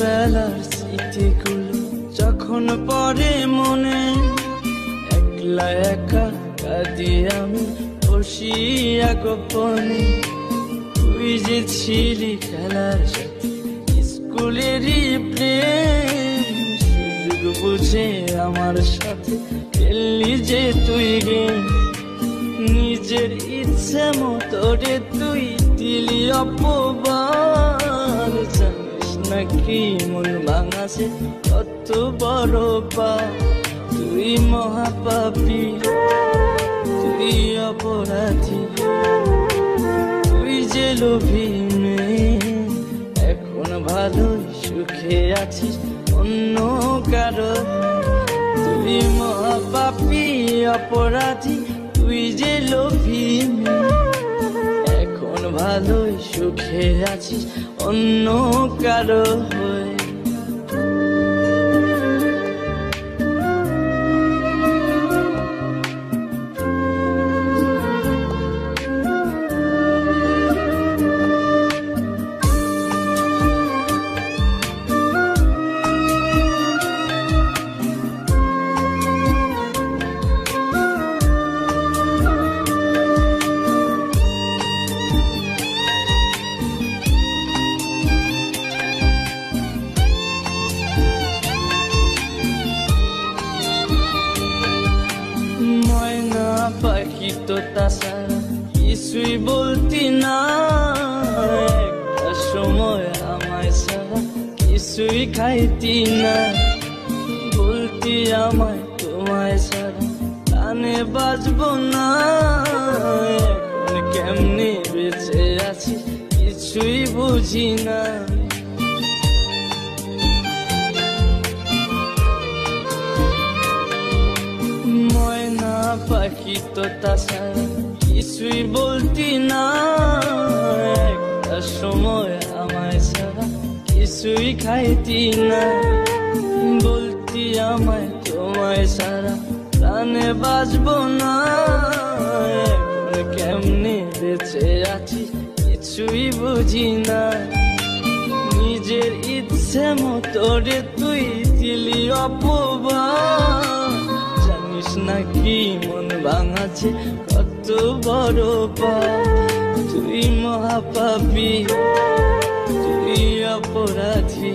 ছোটবেলার স্মৃতিগুলো যখন পড়ে মনে, একলা একা কাঁদি আমি বসিয়া গোপনে। তুই যে ছিলি খেলার সাথে স্কুলেরই প্রেম, সুযোগ বুঝে আমার সাথে খেললি যে তুই গেম। নিজের ইচ্ছে মতো রে তুই দিলি অপবাদ, জানিস নাকি মন ভাঙাছে কত বড় পা। তুই মহাপাপী, তুই অপরাধী, তুই যে লোভী মেয়ে, এখন ভালোই সুখে আছিস অন্য কারো। তুই মহাপাপী অপরাধী, তুই যে লোভী মেয়ে, এখন ভালোই সুখে আছিস অন্য কারো হয়ে। পাখি তো তাছাড়া কিছুই বলতি না, একটা সময় আমায় ছাড়া কিছুই খাইতি না। বলতি আমায় তোমায় ছাড়া কানে বাজবো না, এখন কেমনে বেঁচে আছি কিছুই বুঝি না। পাখি তো তাছাড়া কিছুই বলতি না, একটা সময় আমায় ছাড়া কিছুই খাইতি না। বলতি আমায় তোমায় ছাড়া প্রাণে বাজবো না, এখন কেমনে বেঁচে আছি কিছুই বুঝি না। নিজের ইচ্ছে মতো রে তুই দিলি অপবাদ, জানিস নাকি মন ভাঙাছে কত বড় পা। তুই মহাপাপী, তুই অপরাধী,